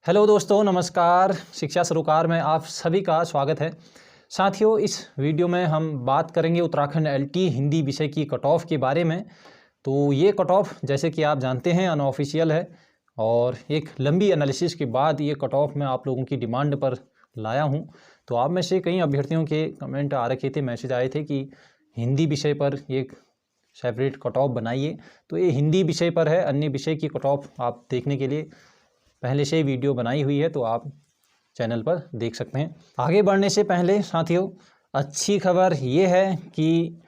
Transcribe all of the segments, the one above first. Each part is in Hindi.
हेलो दोस्तों, नमस्कार। शिक्षा सरोकार में आप सभी का स्वागत है। साथियों, इस वीडियो में हम बात करेंगे उत्तराखंड एलटी हिंदी विषय की कट ऑफ के बारे में। तो ये कट ऑफ जैसे कि आप जानते हैं अनऑफिशियल है और एक लंबी एनालिसिस के बाद ये कट ऑफ मैं आप लोगों की डिमांड पर लाया हूँ। तो आप में से कई अभ्यर्थियों के कमेंट आ रखे थे, मैसेज आए थे कि हिंदी विषय पर एक सेपरेट कट ऑफ बनाइए। तो ये हिंदी विषय पर है, अन्य विषय की कट ऑफ आप देखने के लिए पहले से ही वीडियो बनाई हुई है, तो आप चैनल पर देख सकते हैं। आगे बढ़ने से पहले साथियों, अच्छी खबर ये है कि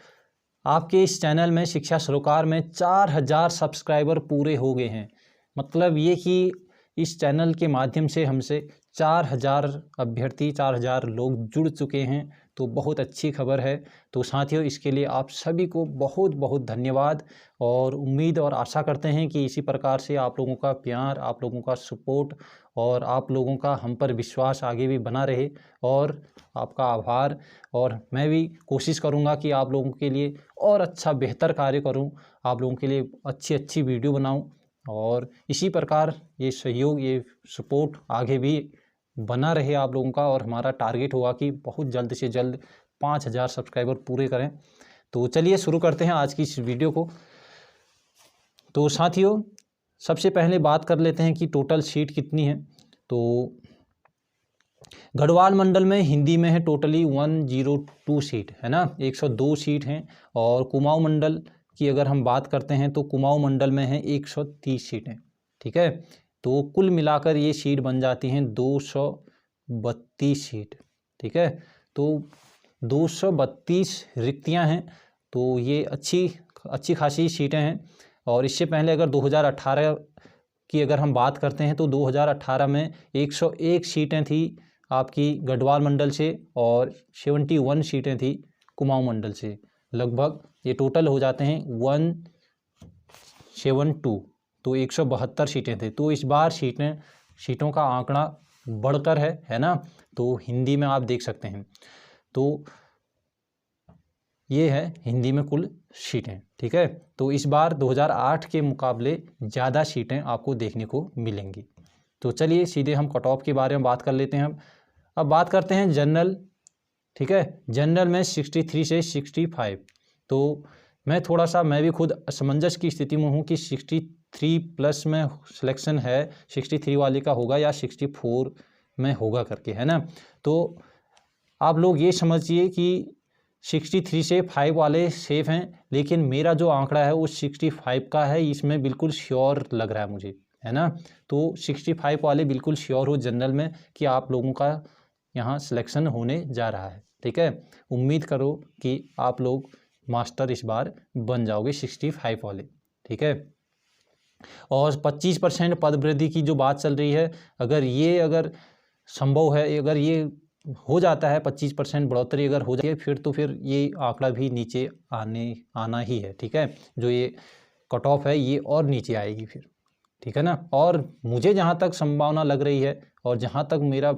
आपके इस चैनल में शिक्षा सरोकार में 4000 सब्सक्राइबर पूरे हो गए हैं। मतलब ये कि इस चैनल के माध्यम से हमसे 4000 अभ्यर्थी 4000 लोग जुड़ चुके हैं, तो बहुत अच्छी खबर है। तो साथियों, इसके लिए आप सभी को बहुत बहुत धन्यवाद और उम्मीद और आशा करते हैं कि इसी प्रकार से आप लोगों का प्यार, आप लोगों का सपोर्ट और आप लोगों का हम पर विश्वास आगे भी बना रहे। और आपका आभार। और मैं भी कोशिश करूंगा कि आप लोगों के लिए और अच्छा बेहतर कार्य करूं, आप लोगों के लिए अच्छी अच्छी वीडियो बनाऊं और इसी प्रकार ये सहयोग, ये सपोर्ट आगे भी बना रहे आप लोगों का। और हमारा टारगेट होगा कि बहुत जल्द से जल्द 5000 सब्सक्राइबर पूरे करें। तो चलिए शुरू करते हैं आज की इस वीडियो को। तो साथियों, सबसे पहले बात कर लेते हैं कि टोटल सीट कितनी है। तो गढ़वाल मंडल में हिंदी में है टोटली 102 सीट है ना, 102 सीट हैं। और कुमाऊं मंडल की अगर हम बात करते हैं तो कुमाऊं मंडल में है 130 सीटें। ठीक है, तो कुल मिलाकर ये सीट बन जाती हैं 232 सीट। ठीक है, तो 232 रिक्तियां हैं, तो ये अच्छी खासी सीटें हैं। और इससे पहले अगर 2018 की अगर हम बात करते हैं तो 2018 में 101 सीटें थी आपकी गढ़वाल मंडल से और 71 सीटें थी कुमाऊं मंडल से। लगभग ये टोटल हो जाते हैं 172, तो 172 सीटें थे। तो इस बार सीटों का आंकड़ा बढ़कर है ना। तो हिंदी में आप देख सकते हैं, तो ये है हिंदी में कुल सीटें। ठीक है, तो इस बार 2008 के मुकाबले ज़्यादा सीटें आपको देखने को मिलेंगी। तो चलिए सीधे हम कट ऑफ के बारे में बात कर लेते हैं। अब बात करते हैं जनरल। ठीक है, जनरल में 63 से 65। तो मैं भी खुद असमंजस की स्थिति में हूँ कि 63 प्लस में सिलेक्शन है, 63 वाले का होगा या 64 में होगा करके, है ना। तो आप लोग ये समझिए कि 63 से 5 वाले सेफ हैं, लेकिन मेरा जो आंकड़ा है वो 65 का है, इसमें बिल्कुल श्योर लग रहा है मुझे, है ना। तो 65 वाले बिल्कुल श्योर हो जनरल में कि आप लोगों का यहाँ सिलेक्शन होने जा रहा है। ठीक है, उम्मीद करो कि आप लोग मास्टर इस बार बन जाओगे 65 वाले। ठीक है, और 25% पद वृद्धि की जो बात चल रही है, अगर संभव है, अगर ये हो जाता है 25% बढ़ोतरी अगर हो जाती है, फिर ये आंकड़ा भी नीचे आना ही है। ठीक है, जो ये कट ऑफ है ये और नीचे आएगी फिर। ठीक है ना। और मुझे जहाँ तक संभावना लग रही है और जहाँ तक मेरा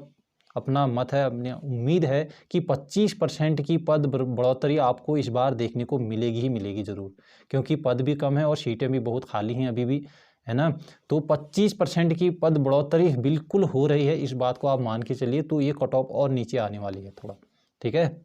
अपना मत है, अपनी उम्मीद है कि 25% की पद बढ़ोतरी आपको इस बार देखने को मिलेगी ही मिलेगी ज़रूर, क्योंकि पद भी कम है और सीटें भी बहुत खाली हैं अभी भी, है ना। तो 25% की पद बढ़ोतरी बिल्कुल हो रही है, इस बात को आप मान के चलिए। तो ये कट ऑफ और नीचे आने वाली है थोड़ा। ठीक है,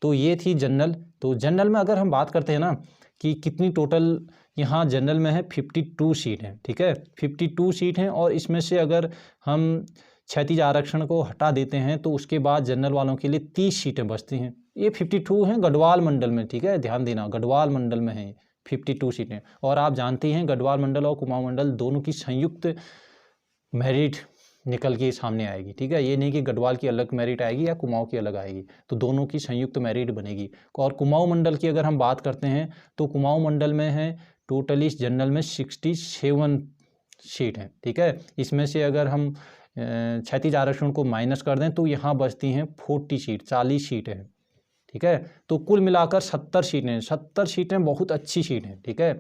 तो ये थी जनरल। तो जनरल में अगर हम बात करते हैं ना कि कितनी टोटल यहाँ जनरल में है, 52 सीट हैं। ठीक है, 52 सीट हैं। और इसमें से अगर हम क्षैतिज आरक्षण को हटा देते हैं तो उसके बाद जनरल वालों के लिए 30 सीटें बचती हैं। ये 52 हैं गढ़वाल मंडल में। ठीक है, ध्यान देना, गढ़वाल मंडल में है 52 सीटें। और आप जानते हैं गढ़वाल मंडल और कुमाऊं मंडल दोनों की संयुक्त मेरिट निकल के सामने आएगी। ठीक है, ये नहीं कि गढ़वाल की अलग मेरिट आएगी या कुमाऊं की अलग आएगी, तो दोनों की संयुक्त मेरिट बनेगी। और कुमाऊं मंडल की अगर हम बात करते हैं तो कुमाऊं मंडल में है टोटली जनरल में 67 सीट हैं। ठीक है, इसमें से अगर हम क्षैतिज आरक्षण को माइनस कर दें तो यहाँ बचती हैं 40 सीटें हैं। ठीक है, तो कुल मिलाकर 70 सीटें 70 सीटें बहुत अच्छी सीट हैं। ठीक है,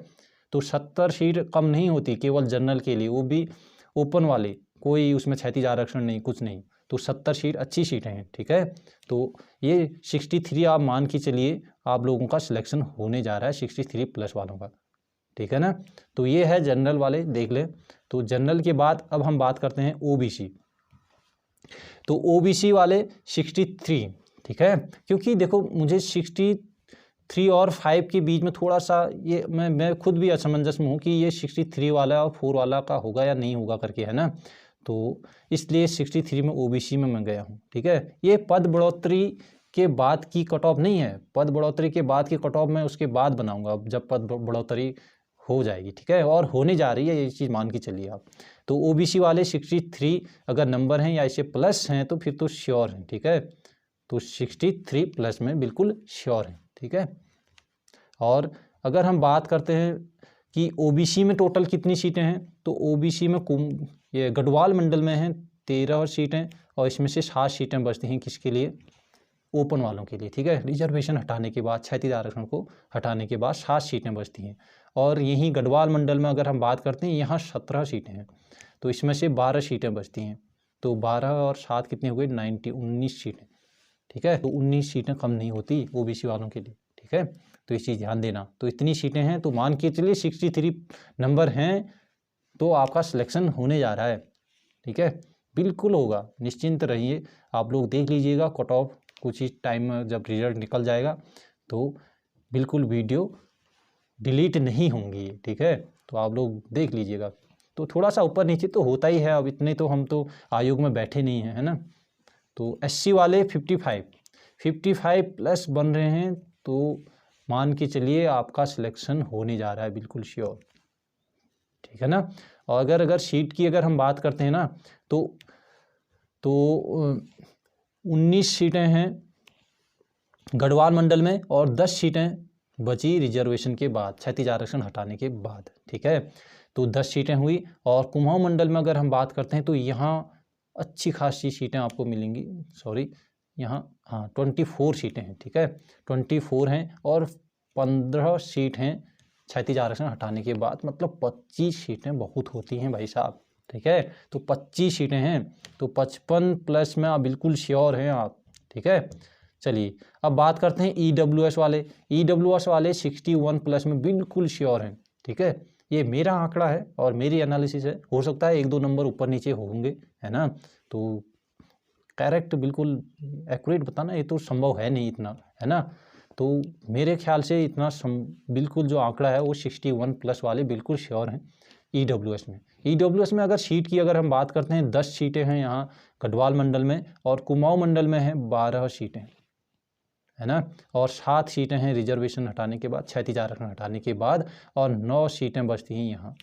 तो 70 सीट कम नहीं होती केवल जनरल के लिए, वो भी ओपन वाले, कोई उसमें क्षैतिज आरक्षण नहीं, कुछ नहीं। तो 70 सीट अच्छी सीटें हैं। ठीक है, तो ये 63 आप मान के चलिए आप लोगों का सिलेक्शन होने जा रहा है, 63 प्लस वालों का। ठीक है ना। तो ये है जनरल वाले, देख लें। तो जनरल के बाद अब हम बात करते हैं ओबीसी। तो ओबीसी वाले 63, ठीक है, क्योंकि देखो मुझे 63 और 5 के बीच में थोड़ा सा ये मैं खुद भी असमंजस में हूँ कि ये 63 वाला और 4 वाला का होगा या नहीं होगा करके, है ना। तो इसलिए 63 में ओबीसी में मैं गया हूँ, ठीक है। ये पद बढ़ोतरी के बाद की कट ऑफ नहीं है, पद बढ़ोतरी के बाद की कट ऑफ मैं उसके बाद बनाऊंगा जब पद बढ़ोतरी हो जाएगी, ठीक है, और होने जा रही है ये चीज़ मान के चलिए आप। तो ओबीसी वाले 63 अगर नंबर हैं या इसे प्लस हैं तो फिर तो श्योर हैं, ठीक है। तो 63 प्लस में बिल्कुल श्योर हैं, ठीक है। और अगर हम बात करते हैं कि ओबीसी में टोटल कितनी सीटें हैं, तो ओबीसी में ये गढ़वाल मंडल में हैं 13 सीटें, और इसमें से 7 सीटें बचती हैं किसके लिए, ओपन वालों के लिए, ठीक है। रिजर्वेशन हटाने के बाद, क्षैतिज आरक्षण को हटाने के बाद 7 सीटें बचती हैं। और यहीं गढ़वाल मंडल में अगर हम बात करते हैं, यहाँ 17 सीटें हैं, तो इसमें से 12 सीटें बचती हैं। तो 12 और 7 कितनी हो गई, 19 सीटें, ठीक है। तो 19 सीटें कम नहीं होती ओबीसी वालों के लिए, ठीक है। तो इस चीज़ ध्यान देना। तो इतनी सीटें हैं, तो मान के चलिए 63 नंबर हैं, तो आपका सिलेक्शन होने जा रहा है, ठीक है, बिल्कुल होगा, निश्चिंत रहिए। आप लोग देख लीजिएगा कट ऑफ कुछ ही टाइम में जब रिजल्ट निकल जाएगा तो बिल्कुल वीडियो डिलीट नहीं होंगी, ठीक है। तो आप लोग देख लीजिएगा। तो थोड़ा सा ऊपर नीचे तो होता ही है, अब इतने तो हम तो आयोग में बैठे नहीं हैं, है ना। तो एससी वाले 55 प्लस बन रहे हैं, तो मान के चलिए आपका सिलेक्शन होने जा रहा है, बिल्कुल श्योर, ठीक है ना। और अगर सीट की अगर हम बात करते हैं ना, तो 19 सीटें हैं गढ़वाल मंडल में और 10 सीटें बची रिजर्वेशन के बाद, क्षैतिज आरक्षण हटाने के बाद, ठीक है। तो 10 सीटें हुई। और कुमाऊं मंडल में अगर हम बात करते हैं तो यहाँ अच्छी खासी सीटें आपको मिलेंगी, सॉरी यहाँ हाँ 24 सीटें हैं, ठीक है, 24 हैं और 15 सीट हैं क्षैतिज आरक्षण हटाने के बाद, मतलब 25 सीटें बहुत होती हैं भाई साहब, ठीक है। तो 25 सीटें हैं, तो 55 प्लस में आप बिल्कुल श्योर हैं आप, ठीक है। चलिए अब बात करते हैं ईडब्ल्यूएस वाले 61 प्लस में बिल्कुल श्योर हैं, ठीक है। ये मेरा आंकड़ा है और मेरी एनालिसिस है, हो सकता है 1-2 नंबर ऊपर नीचे होंगे, है ना। तो करेक्ट बिल्कुल एक्यूरेट बताना ये तो संभव है नहीं इतना, है ना। तो मेरे ख्याल से इतना बिल्कुल जो आंकड़ा है वो 61 प्लस वाले बिल्कुल श्योर हैं ईडब्ल्यूएस में अगर सीट की अगर हम बात करते हैं 10 सीटें हैं यहाँ गढ़वाल मंडल में, और कुमाऊं मंडल में हैं 12 सीटें, है ना। और 7 सीटें हैं रिजर्वेशन हटाने के बाद, क्षैतिज आरक्षण हटाने के बाद, और 9 सीटें बचती हैं यहाँ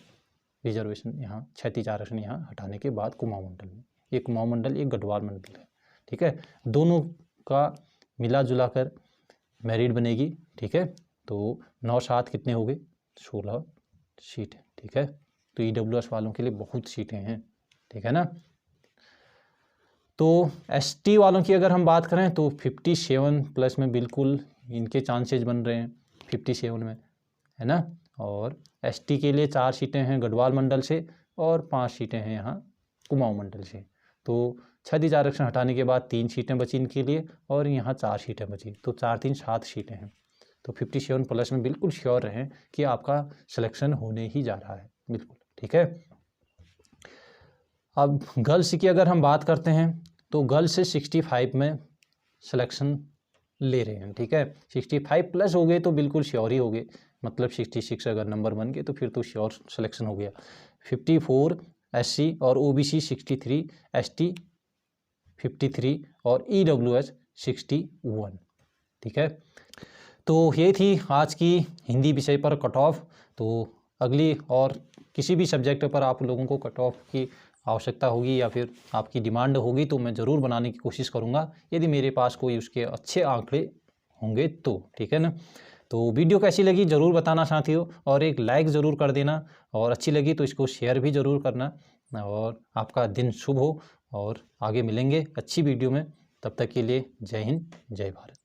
रिजर्वेशन, यहाँ क्षैतिज आरक्षण यहाँ हटाने के बाद कुमाऊं मंडल में। ये कुमाऊं मंडल, एक गढ़वाल मंडल है, ठीक है। दोनों का मिला जुला कर मेरिट बनेगी, ठीक है। तो 9-7 कितने हो गए, 16 सीटें, ठीक है। तो ईडब्ल्यूएस वालों के लिए बहुत सीटें हैं, ठीक है ना। तो एसटी वालों की अगर हम बात करें तो 57 प्लस में बिल्कुल इनके चांसेस बन रहे हैं 57 में, है ना। और एसटी के लिए 4 सीटें हैं गढ़वाल मंडल से और 5 सीटें हैं यहाँ कुमाऊं मंडल से। तो क्षैतिज आरक्षण हटाने के बाद 3 सीटें बची इनके लिए और यहाँ 4 सीटें बची, तो 4-3 7 सीटें हैं। तो 57 प्लस में बिल्कुल श्योर रहें कि आपका सिलेक्शन होने ही जा रहा है, बिल्कुल, ठीक है। अब गर्ल्स की अगर हम बात करते हैं तो गर्ल्स से 65 में सिलेक्शन ले रहे हैं, ठीक है। 65 प्लस हो गए तो बिल्कुल श्योर ही हो गए, मतलब 66 अगर नंबर बन गए तो फिर तो श्योर सिलेक्शन हो गया। 54 एससी और ओबीसी 63, एसटी 53 और ईडब्ल्यूएस 61, ठीक है। तो ये थी आज की हिंदी विषय पर कट ऑफ। तो अगली और किसी भी सब्जेक्ट पर आप लोगों को कट ऑफ की आवश्यकता होगी या फिर आपकी डिमांड होगी तो मैं ज़रूर बनाने की कोशिश करूँगा, यदि मेरे पास कोई उसके अच्छे आंकड़े होंगे तो, ठीक है ना। तो वीडियो कैसी लगी ज़रूर बताना साथियों, और एक लाइक ज़रूर कर देना, और अच्छी लगी तो इसको शेयर भी ज़रूर करना। और आपका दिन शुभ हो, और आगे मिलेंगे अच्छी वीडियो में, तब तक के लिए जय हिंद जय भारत।